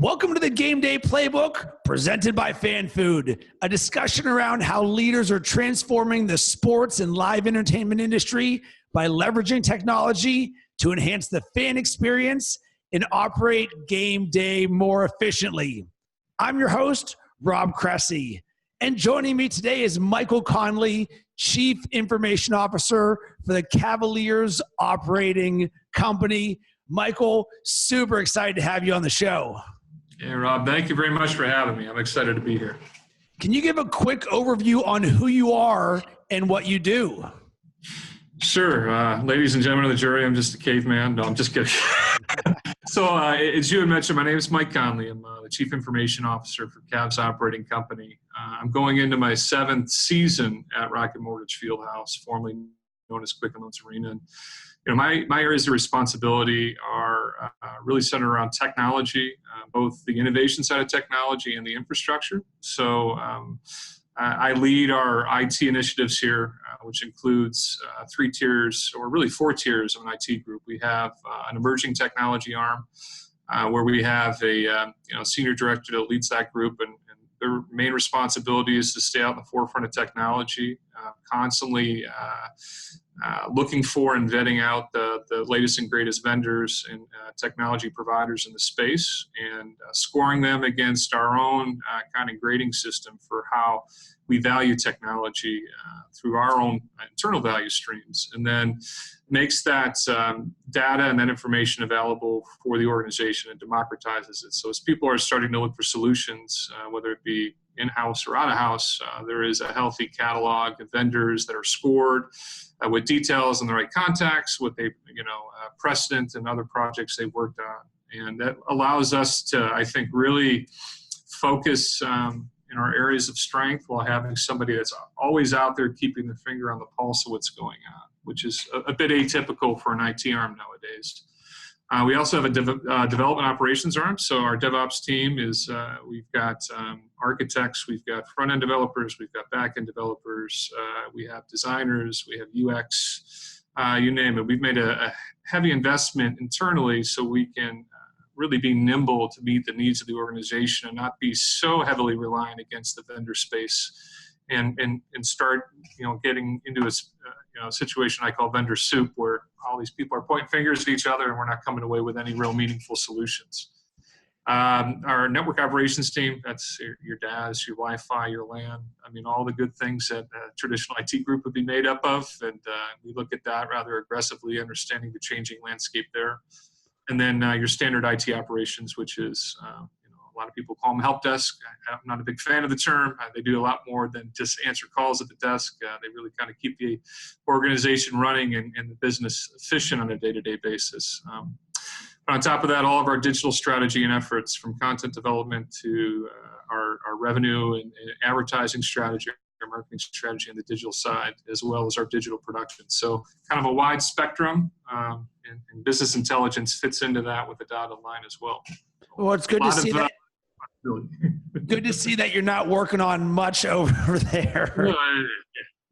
Welcome to the Gameday Playbook, presented by FanFood, a discussion around how leaders are transforming the sports and live entertainment industry by leveraging technology to enhance the fan experience and operate game day more efficiently. I'm your host, Rob Cressy, and joining me today is Michael Conley, Chief Information Officer for the Cavaliers Operating Company. Michael, super excited to have you on the show. Yeah, Rob, thank you very much for having me. I'm excited to be here. Can you give a quick overview on who you are and what you do? Sure. Ladies and gentlemen of the jury, I'm just a caveman. No, I'm just kidding. So as you had mentioned, my name is Mike Conley. I'm the Chief Information Officer for Cavs Operating Company. I'm going into my 7th season at Rocket Mortgage Fieldhouse, formerly known as Quicken Loans Arena. And, my areas of responsibility are really centered around technology, both the innovation side of technology and the infrastructure. So I lead our IT initiatives here, which includes 3 tiers, or really 4 tiers of an IT group. We have an emerging technology arm, where we have a senior director that leads that group, and their main responsibility is to stay out in the forefront of technology, constantly looking for and vetting out the latest and greatest vendors and technology providers in the space, and scoring them against our own kind of grading system for how we value technology through our own internal value streams, and then makes that data and that information available for the organization and democratizes it. So as people are starting to look for solutions, whether it be in-house or out-of-house, there is a healthy catalog of vendors that are scored with details and the right contacts, what they, precedent and other projects they've worked on. And that allows us to, I think, really focus in our areas of strength while having somebody that's always out there keeping their finger on the pulse of what's going on, which is a bit atypical for an IT arm nowadays. We also have a development operations arm. So our DevOps team is, we've got architects, we've got front-end developers, we've got back-end developers, we have designers, we have UX, you name it. We've made a heavy investment internally so we can really be nimble to meet the needs of the organization and not be so heavily reliant against the vendor space, and start getting into a situation I call vendor soup, where all these people are pointing fingers at each other and we're not coming away with any real meaningful solutions. Our network operations team, that's your DAS, your Wi-Fi, your LAN, all the good things that a traditional IT group would be made up of, and we look at that rather aggressively, understanding the changing landscape there. And then your standard IT operations, which is, a lot of people call them help desk. I'm not a big fan of the term. They do a lot more than just answer calls at the desk. They really kind of keep the organization running and the business efficient on a day-to-day basis. But on top of that, all of our digital strategy and efforts, from content development to our revenue and advertising strategy, our marketing strategy on the digital side, as well as our digital production. So kind of a wide spectrum, and business intelligence fits into that with the dotted line as well. Well, it's good to see that. Good to see that you're not working on much over there.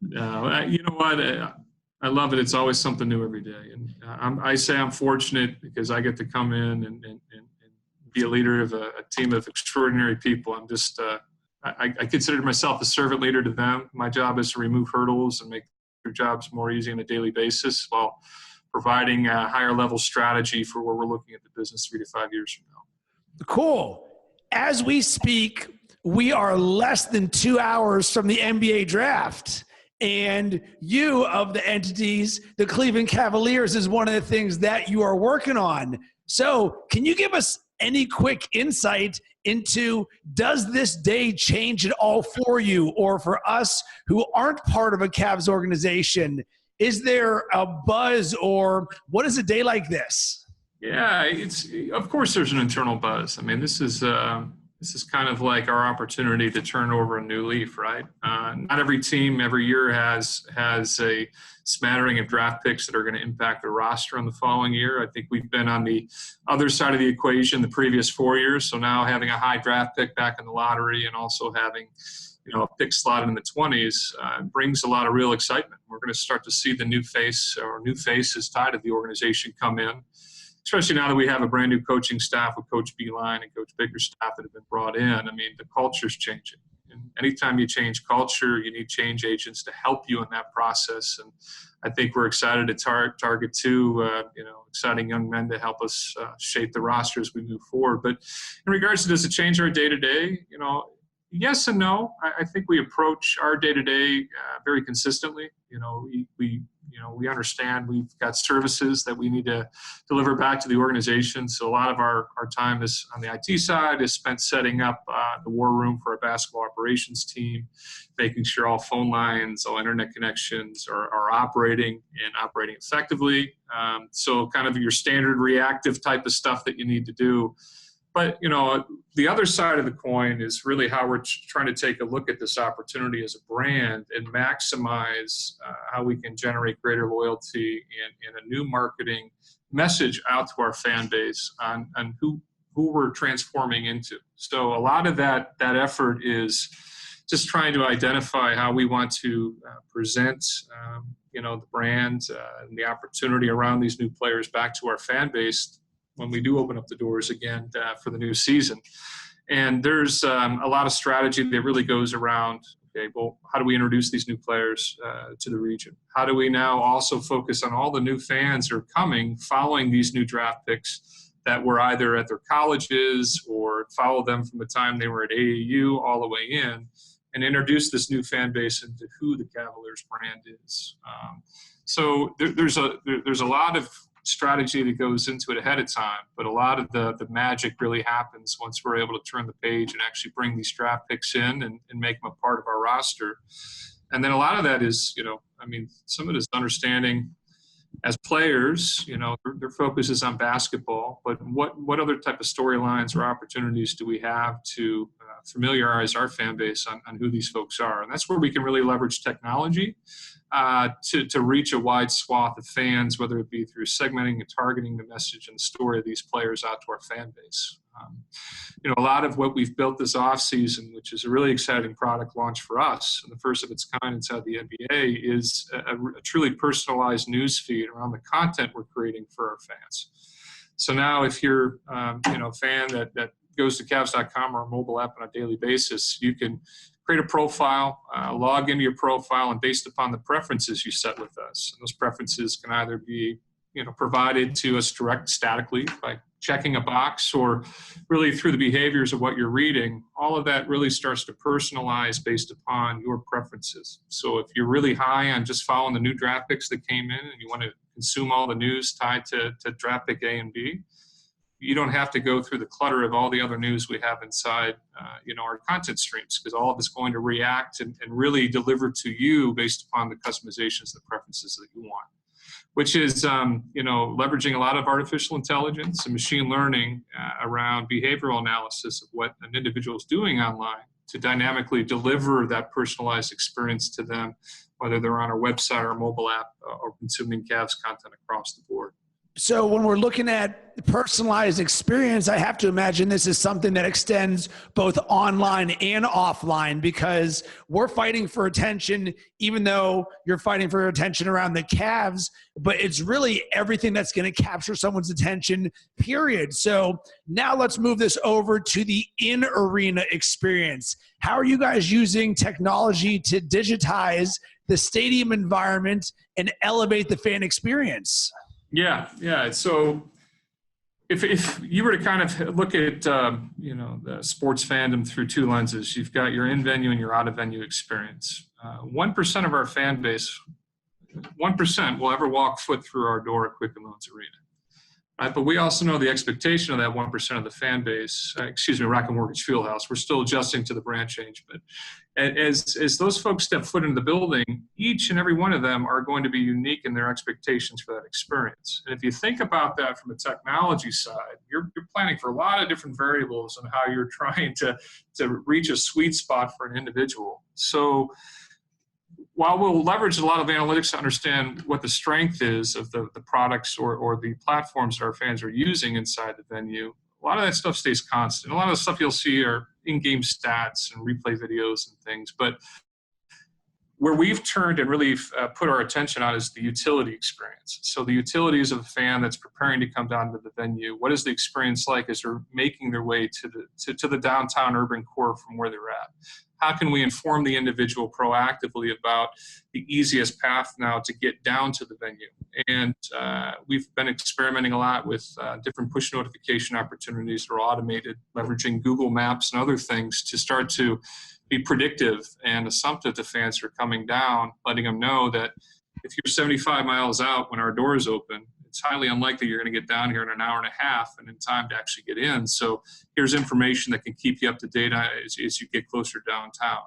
You know what? I love it. It's always something new every day. And I say I'm fortunate because I get to come in and be a leader of a team of extraordinary people. I'm just, I consider myself a servant leader to them. My job is to remove hurdles and make their jobs more easy on a daily basis, while providing a higher level strategy for where we're looking at the business 3 to 5 years from now. Cool. As we speak, we are less than 2 hours from the NBA draft. And you, of the entities, the Cleveland Cavaliers, is one of the things that you are working on. So can you give us any quick insight into, does this day change at all for you, or for us who aren't part of a Cavs organization? Is there a buzz, or what is a day like this? Yeah, of course there's an internal buzz. This is kind of like our opportunity to turn over a new leaf, right? Not every team every year has a smattering of draft picks that are going to impact the roster on the following year. I think we've been on the other side of the equation the previous 4 years. So now having a high draft pick back in the lottery, and also having a pick slot in the 20s brings a lot of real excitement. We're going to start to see the new face, or new faces tied to the organization, come in. especially now that we have a brand new coaching staff with Coach Beeline and Coach Bickerstaff that have been brought in. I mean, the culture's changing. And anytime you change culture, you need change agents to help you in that process. And I think we're excited to target two, exciting young men to help us shape the roster as we move forward. But in regards to does it change our day-to-day, yes and no. I think we approach our day-to-day very consistently. We understand we've got services that we need to deliver back to the organization. So a lot of our time is on the IT side is spent setting up the war room for our basketball operations team, making sure all phone lines, all internet connections are operating and operating effectively. So kind of your standard reactive type of stuff that you need to do. But, the other side of the coin is really how we're trying to take a look at this opportunity as a brand and maximize how we can generate greater loyalty and a new marketing message out to our fan base on who we're transforming into. So a lot of that effort is just trying to identify how we want to present, the brand and the opportunity around these new players back to our fan base when we do open up the doors again for the new season. And there's a lot of strategy that really goes around, okay, well, how do we introduce these new players to the region? How do we now also focus on all the new fans who are coming following these new draft picks that were either at their colleges or follow them from the time they were at AAU all the way in, and introduce this new fan base into who the Cavaliers brand is. So there's a lot of strategy that goes into it ahead of time, but a lot of the magic really happens once we're able to turn the page and actually bring these draft picks in and make them a part of our roster. And then a lot of that is, some of it is understanding as players, their focus is on basketball, but what other type of storylines or opportunities do we have to familiarize our fan base on who these folks are? And that's where we can really leverage technology to reach a wide swath of fans, whether it be through segmenting and targeting the message and the story of these players out to our fan base. A lot of what we've built this offseason, which is a really exciting product launch for us, and the first of its kind inside the NBA, is a truly personalized news feed around the content we're creating for our fans. So now if you're a fan that goes to Cavs.com or our mobile app on a daily basis, you can create a profile, log into your profile, and based upon the preferences you set with us, and those preferences can either be provided to us direct statically by checking a box or really through the behaviors of what you're reading. All of that really starts to personalize based upon your preferences. So if you're really high on just following the new draft picks that came in and you want to consume all the news tied to draft pick A and B, you don't have to go through the clutter of all the other news we have inside our content streams, because all of it's going to react and really deliver to you based upon the customizations and the preferences that you want, which is leveraging a lot of artificial intelligence and machine learning around behavioral analysis of what an individual is doing online to dynamically deliver that personalized experience to them, whether they're on our website or mobile app or consuming Cavs content across the board. So when we're looking at personalized experience, I have to imagine this is something that extends both online and offline, because we're fighting for attention, even though you're fighting for attention around the Cavs, but it's really everything that's going to capture someone's attention, period. So now let's move this over to the in-arena experience. How are you guys using technology to digitize the stadium environment and elevate the fan experience? Yeah. So if you were to kind of look at, the sports fandom through two lenses, you've got your in-venue and your out-of-venue experience. 1% of our fan base, 1% will ever walk foot through our door at Quicken Loans Arena. Right? But we also know the expectation of that 1% of the fan base, Rocket Mortgage Fieldhouse. We're still adjusting to the brand change, but as those folks step foot into the building, each and every one of them are going to be unique in their expectations for that experience. And if you think about that from a technology side, you're planning for a lot of different variables on how you're trying to reach a sweet spot for an individual. So while we'll leverage a lot of analytics to understand what the strength is of the products or the platforms that our fans are using inside the venue, a lot of that stuff stays constant. A lot of the stuff you'll see are in-game stats and replay videos and things. But where we've turned and really put our attention on is the utility experience. So the utilities of a fan that's preparing to come down to the venue. What is the experience like as they're making their way to the downtown urban core from where they're at? How can we inform the individual proactively about the easiest path now to get down to the venue? And we've been experimenting a lot with different push notification opportunities that are automated, leveraging Google Maps and other things to start to be predictive and assumptive to fans who are coming down, letting them know that if you're 75 miles out when our doors open, it's highly unlikely you're going to get down here in an hour and a half and in time to actually get in. So here's information that can keep you up to date as you get closer downtown.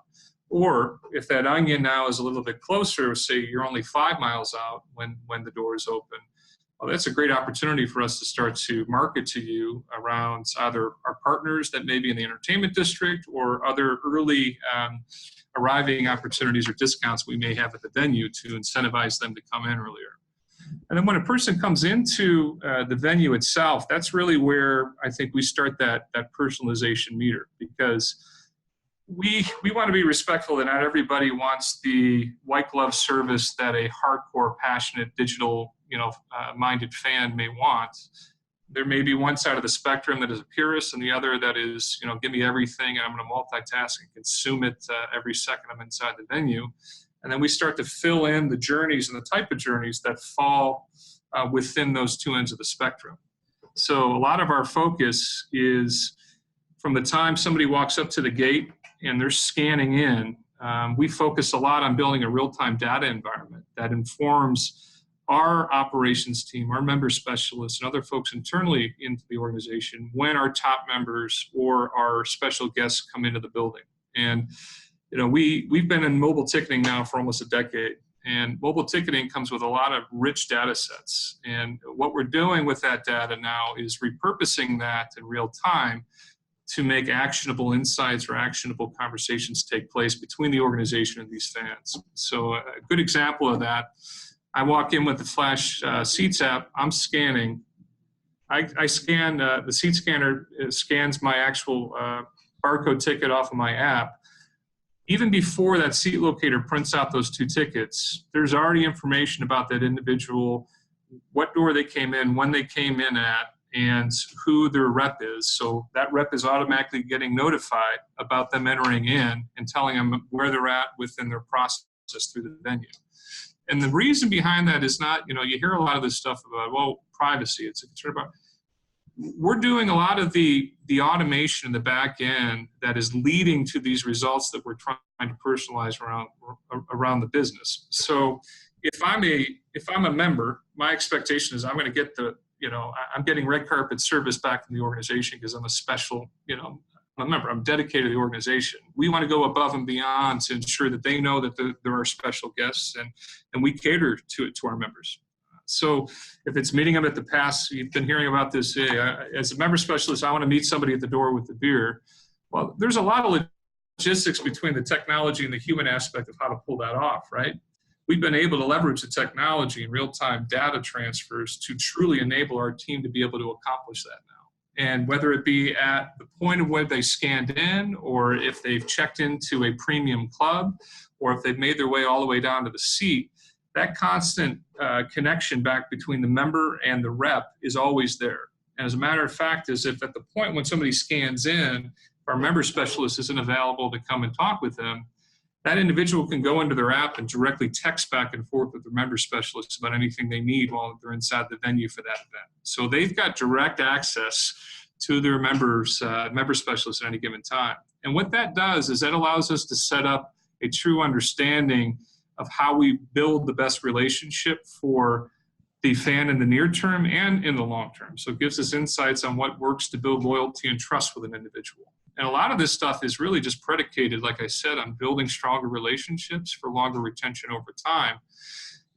Or if that onion now is a little bit closer, say you're only 5 miles out when the doors open, well, that's a great opportunity for us to start to market to you around either our partners that may be in the entertainment district or other early arriving opportunities or discounts we may have at the venue to incentivize them to come in earlier. And then when a person comes into the venue itself, that's really where I think we start that personalization meter, because we want to be respectful that not everybody wants the white glove service that a hardcore, passionate, digital, minded fan may want. There may be one side of the spectrum that is a purist and the other that is, give me everything and I'm going to multitask and consume it every second I'm inside the venue. And then we start to fill in the journeys and the type of journeys that fall within those two ends of the spectrum. So a lot of our focus is from the time somebody walks up to the gate and they're scanning in, we focus a lot on building a real-time data environment that informs our operations team, our member specialists, and other folks internally into the organization when our top members or our special guests come into the building. And we've been in mobile ticketing now for almost a decade, and mobile ticketing comes with a lot of rich data sets. And what we're doing with that data now is repurposing that in real time to make actionable insights or actionable conversations take place between the organization and these fans. So a good example of that, I walk in with the Flash Seats app, I'm scanning. I scan, the seat scanner scans my actual barcode ticket off of my app. Even before that seat locator prints out those two tickets, there's already information about that individual, what door they came in, when they came in at, and who their rep is. So that rep is automatically getting notified about them entering in and telling them where they're at within their process through the venue. And the reason behind that is not, you hear a lot of this stuff about, privacy. It's a concern about, we're doing a lot of the automation in the back end that is leading to these results that we're trying to personalize around the business. So if I'm a member, my expectation is I'm going to get I'm getting red carpet service back from the organization because I'm a special, I'm a member, I'm dedicated to the organization. We want to go above and beyond to ensure that they know that there are special guests and we cater to our members. So if it's meeting them at the pass, you've been hearing about this, as a member specialist, I want to meet somebody at the door with the beer. Well, there's a lot of logistics between the technology and the human aspect of how to pull that off, right? We've been able to leverage the technology and real-time data transfers to truly enable our team to be able to accomplish that now. And whether it be at the point of where they scanned in, or if they've checked into a premium club, or if they've made their way all the way down to the seat, that constant connection back between the member and the rep is always there. And as a matter of fact, is if at the point when somebody scans in, if our member specialist isn't available to come and talk with them, that individual can go into their app and directly text back and forth with their member specialists about anything they need while they're inside the venue for that event. So they've got direct access to their member specialists at any given time. And what that does is that allows us to set up a true understanding of how we build the best relationship for the fan in the near term and in the long term. So it gives us insights on what works to build loyalty and trust with an individual. And a lot of this stuff is really just predicated, like I said, on building stronger relationships for longer retention over time.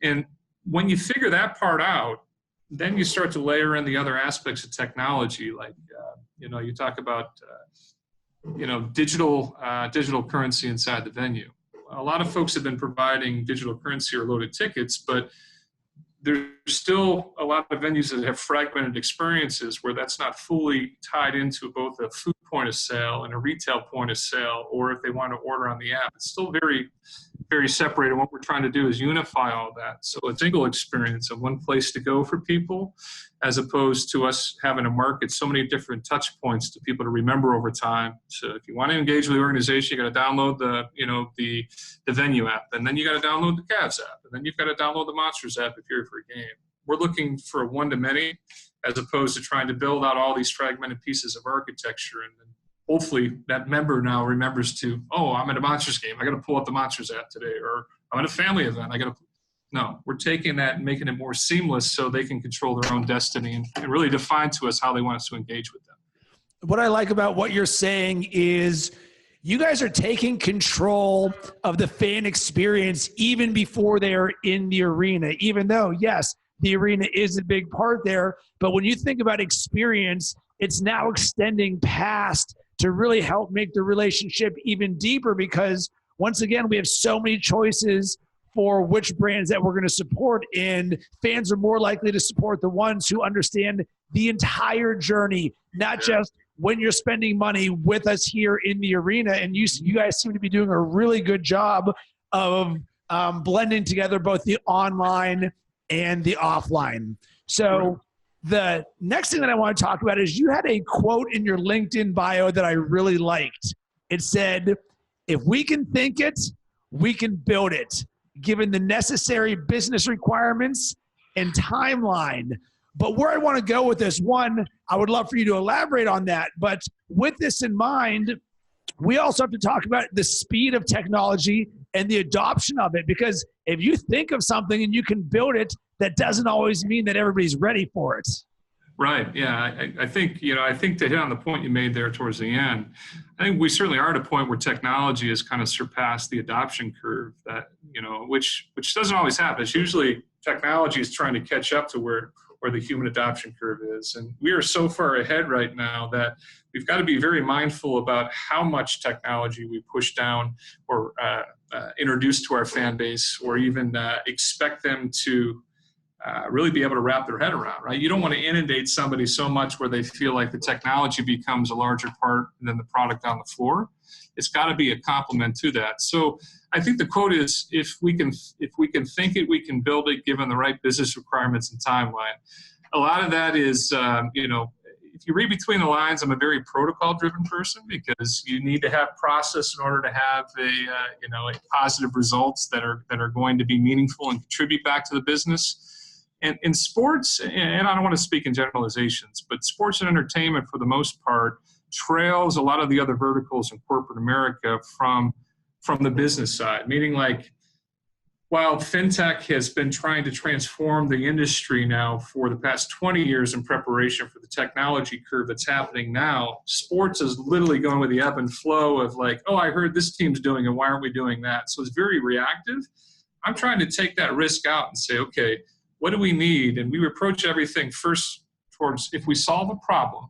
And when you figure that part out, then you start to layer in the other aspects of technology, like, you talk about, digital currency inside the venue. A lot of folks have been providing digital currency or loaded tickets, but there's still a lot of venues that have fragmented experiences where that's not fully tied into both a food point of sale and a retail point of sale, or if they want to order on the app. It's still very, very separated. What we're trying to do is unify all that. So a single experience of one place to go for people, as opposed to us having to market so many different touch points to people to remember over time. So if you want to engage with the organization, you got to download the venue app, and then you got to download the Cavs app, and then you've got to download the Monsters app if you're here for a game. We're looking for a one-to-many, as opposed to trying to build out all these fragmented pieces of architecture. And then hopefully that member now remembers to, oh, I'm at a Monsters game, I got to pull up the Monsters app today, or I'm at a family event, I got to. No, we're taking that and making it more seamless so they can control their own destiny and really define to us how they want us to engage with them. What I like about what you're saying is you guys are taking control of the fan experience even before they're in the arena, even though, yes, the arena is a big part there. But when you think about experience, it's now extending past to really help make the relationship even deeper, because once again, we have so many choices for which brands that we're going to support, and fans are more likely to support the ones who understand the entire journey, not just when you're spending money with us here in the arena. And you guys seem to be doing a really good job of blending together both the online and the offline. So the next thing that I want to talk about is you had a quote in your LinkedIn bio that I really liked. It said, "If we can think it, we can build it, given the necessary business requirements and timeline." But where I want to go with this, one, I would love for you to elaborate on that. But with this in mind, we also have to talk about the speed of technology and the adoption of it. Because if you think of something and you can build it, that doesn't always mean that everybody's ready for it. Right. Yeah. I think to hit on the point you made there towards the end, I think we certainly are at a point where technology has kind of surpassed the adoption curve that, which doesn't always happen. It's usually technology is trying to catch up to where the human adoption curve is. And we are so far ahead right now that we've got to be very mindful about how much technology we push down or introduce to our fan base, or even expect them to really be able to wrap their head around, right? You don't want to inundate somebody so much where they feel like the technology becomes a larger part than the product on the floor. It's got to be a complement to that. So I think the quote is, if we can think it, we can build it, given the right business requirements and timeline. A lot of that is, if you read between the lines, I'm a very protocol-driven person, because you need to have process in order to have a positive results that are going to be meaningful and contribute back to the business. And in sports, and I don't want to speak in generalizations, but sports and entertainment, for the most part, trails a lot of the other verticals in corporate America from the business side. Meaning, like, while fintech has been trying to transform the industry now for the past 20 years in preparation for the technology curve that's happening now, sports is literally going with the ebb and flow of like, oh, I heard this team's doing it, why aren't we doing that? So it's very reactive. I'm trying to take that risk out and say, okay, what do we need? And we approach everything first towards, if we solve a problem,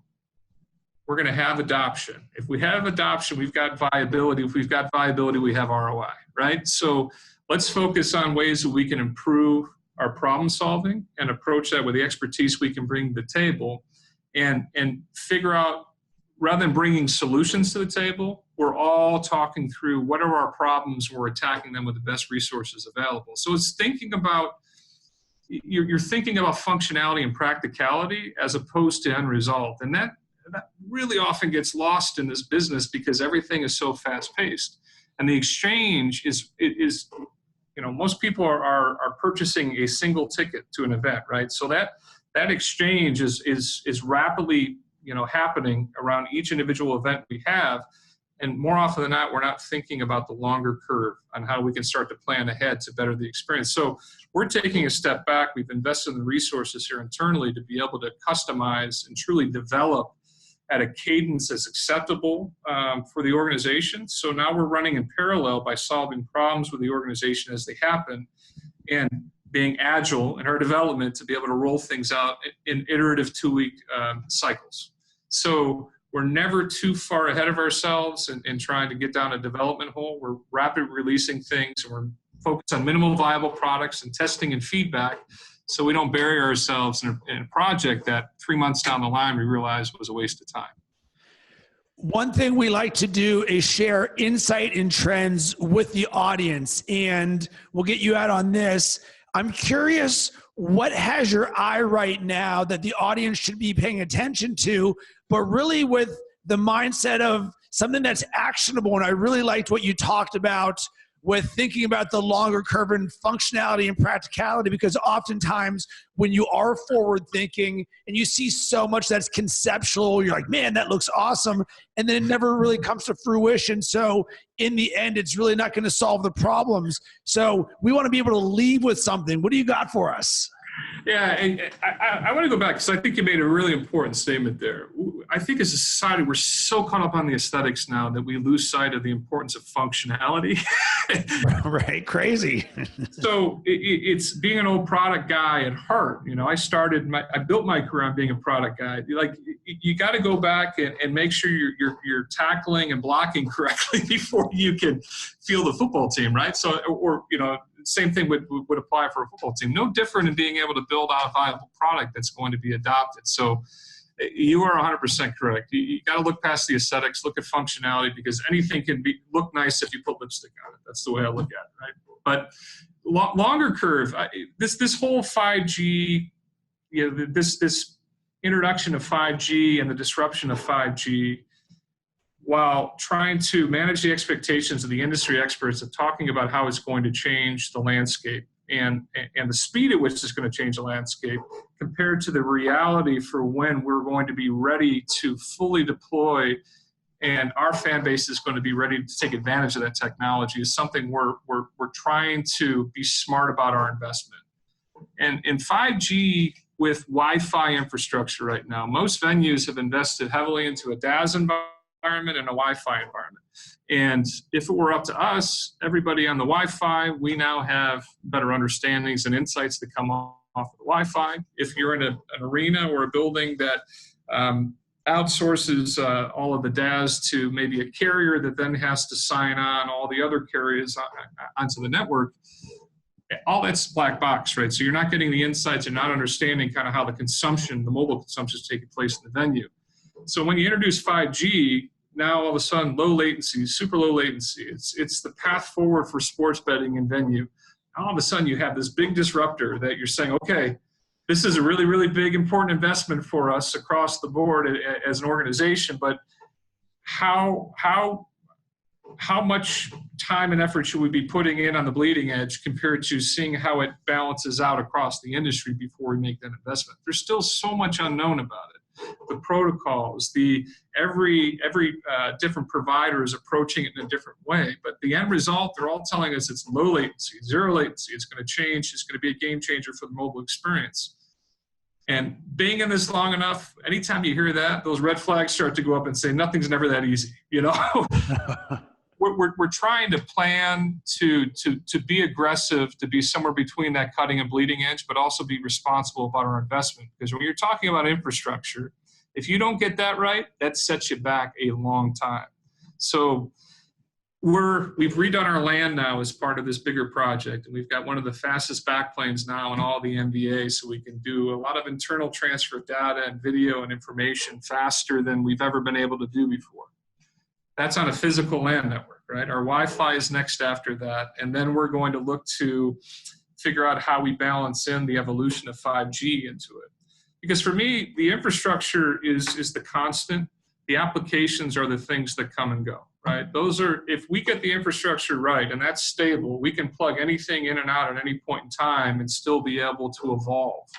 we're going to have adoption. If we have adoption, we've got viability. If we've got viability, we have ROI, right? So let's focus on ways that we can improve our problem solving and approach that with the expertise we can bring to the table, and figure out, rather than bringing solutions to the table, we're all talking through what are our problems, and we're attacking them with the best resources available. So it's thinking about, you're thinking about functionality and practicality as opposed to end result. And that really often gets lost in this business because everything is so fast paced. And the exchange is most people are purchasing a single ticket to an event, right? So that exchange is rapidly, happening around each individual event we have. And more often than not, we're not thinking about the longer curve on how we can start to plan ahead to better the experience. So we're taking a step back. We've invested in the resources here internally to be able to customize and truly develop at a cadence that's acceptable for the organization. So now we're running in parallel by solving problems with the organization as they happen, and being agile in our development to be able to roll things out in iterative 2-week cycles. So we're never too far ahead of ourselves in trying to get down a development hole. We're rapid releasing things, and we're focused on minimal viable products and testing and feedback, so we don't bury ourselves in a project that 3 months down the line we realize was a waste of time. One thing we like to do is share insight and trends with the audience, and we'll get you out on this. I'm curious, what has your eye right now that the audience should be paying attention to, but really with the mindset of something that's actionable? And I really liked what you talked about with thinking about the longer curve and functionality and practicality, because oftentimes when you are forward thinking and you see so much that's conceptual, you're like, man, that looks awesome. And then it never really comes to fruition. So in the end, it's really not going to solve the problems. So we want to be able to leave with something. What do you got for us? Yeah, and I want to go back because I think you made a really important statement there. I think as a society, we're so caught up on the aesthetics now that we lose sight of the importance of functionality. Right, crazy. So it's being an old product guy at heart. You know, I built my career on being a product guy. Like, you got to go back and make sure you're tackling and blocking correctly before you can field the football team, right? So, or you know, same thing would apply for a football team. No different in being able to build out a viable product that's going to be adopted. So you are 100% correct. You got to look past the aesthetics, look at functionality, because anything can look nice if you put lipstick on it. That's the way I look at it, right? But longer curve, this whole 5G, you know, this introduction of 5G and the disruption of 5G, while trying to manage the expectations of the industry experts of talking about how it's going to change the landscape and the speed at which it's going to change the landscape compared to the reality for when we're going to be ready to fully deploy and our fan base is going to be ready to take advantage of that technology is something we're trying to be smart about our investment. And in 5G with Wi-Fi infrastructure right now, most venues have invested heavily into a DAS environment and a Wi-Fi environment. And if it were up to us, everybody on the Wi-Fi, we now have better understandings and insights that come off of the Wi-Fi. If you're in an arena or a building that outsources all of the DAS to maybe a carrier that then has to sign on all the other carriers onto the network, all that's black box, right? So you're not getting the insights, you're not understanding kind of how the mobile consumption is taking place in the venue. So when you introduce 5G, now all of a sudden low latency, super low latency, it's the path forward for sports betting and venue. All of a sudden you have this big disruptor that you're saying, okay, this is a really, really big, important investment for us across the board as an organization, but how much time and effort should we be putting in on the bleeding edge compared to seeing how it balances out across the industry before we make that investment? There's still so much unknown about it. The protocols, every different provider is approaching it in a different way. But the end result, they're all telling us it's low latency, zero latency. It's going to change. It's going to be a game changer for the mobile experience. And being in this long enough, anytime you hear that, those red flags start to go up and say, nothing's never that easy, you know? We're trying to plan to be aggressive, to be somewhere between that cutting and bleeding edge, but also be responsible about our investment. Because when you're talking about infrastructure, if you don't get that right, that sets you back a long time. So we've redone our land now as part of this bigger project, and we've got one of the fastest backplanes now in all the NBA, so we can do a lot of internal transfer of data and video and information faster than we've ever been able to do before. That's on a physical LAN network, right? Our Wi-Fi is next after that, and then we're going to look to figure out how we balance in the evolution of 5G into it. Because for me, the infrastructure is the constant. The applications are the things that come and go, right? If we get the infrastructure right and that's stable, we can plug anything in and out at any point in time and still be able to evolve.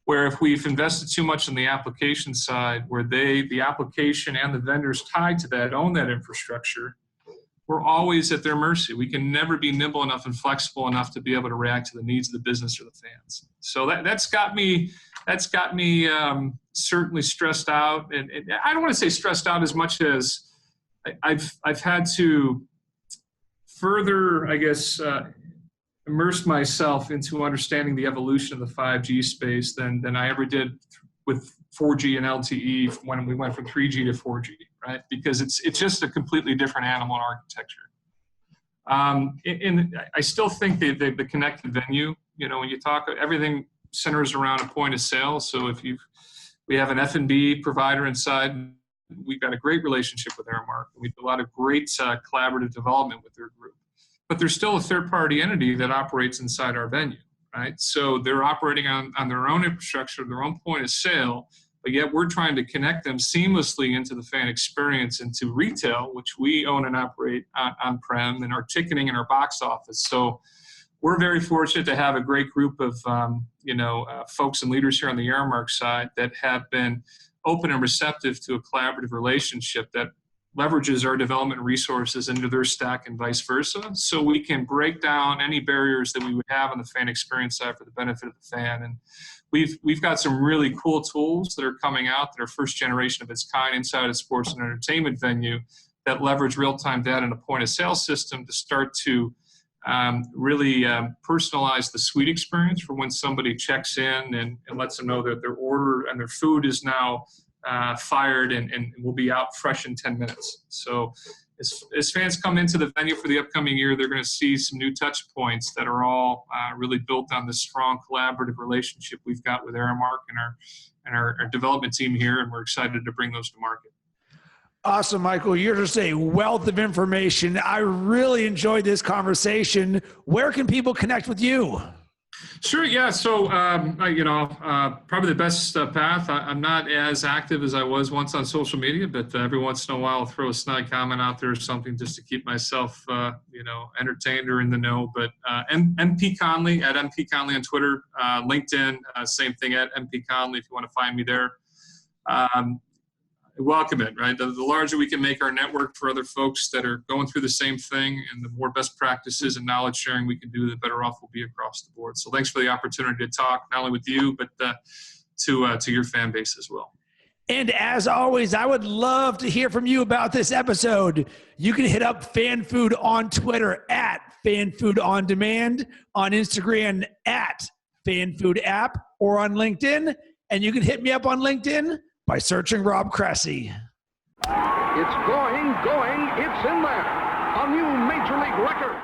Where if we've invested too much on the application side, where the application and the vendors tied to that own that infrastructure, we're always at their mercy. We can never be nimble enough and flexible enough to be able to react to the needs of the business or the fans. So that's got me certainly stressed out. And I don't want to say stressed out as much as I've had to further, I guess, immerse myself into understanding the evolution of the 5G space than I ever did with 4G and LTE when we went from 3G to 4G, right? Because it's just a completely different animal in architecture. And I still think the connected venue, you know, when you talk, everything centers around a point of sale. So if we have an F&B provider inside we've got a great relationship with Aramark. We do a lot of great collaborative development with their group. But there's still a third-party entity that operates inside our venue, right? So they're operating on their own infrastructure, their own point of sale, but yet we're trying to connect them seamlessly into the fan experience, into retail, which we own and operate on-prem, and our ticketing and our box office. So we're very fortunate to have a great group of folks and leaders here on the Aramark side that have been open and receptive to a collaborative relationship that leverages our development resources into their stack and vice versa, so we can break down any barriers that we would have on the fan experience side for the benefit of the fan. And we've got some really cool tools that are coming out that are first generation of its kind inside a sports and entertainment venue that leverage real-time data in a point-of-sale system to start to really personalize the suite experience for when somebody checks in and lets them know that their order and their food is now fired and will be out fresh in 10 minutes. So as fans come into the venue for the upcoming year, they're going to see some new touch points that are all really built on this strong collaborative relationship we've got with Aramark and our development team here, and we're excited to bring those to market. Awesome, Michael. You're just a wealth of information. I really enjoyed this conversation. Where can people connect with you? Sure, yeah. So, probably the best path. I'm not as active as I was once on social media, but every once in a while I'll throw a snide comment out there or something just to keep myself, entertained or in the know. But MP Conley, at MP Conley on Twitter, LinkedIn, same thing, at MP Conley if you want to find me there. Welcome it, right? The larger we can make our network for other folks that are going through the same thing, and the more best practices and knowledge sharing we can do, the better off we'll be across the board. So thanks for the opportunity to talk, not only with you, but to your fan base as well. And as always, I would love to hear from you about this episode. You can hit up FanFood on Twitter at FanFood On Demand, on Instagram at FanFood App, or on LinkedIn. And you can hit me up on LinkedIn by searching Rob Cressy. It's going, it's in there. A new Major League record.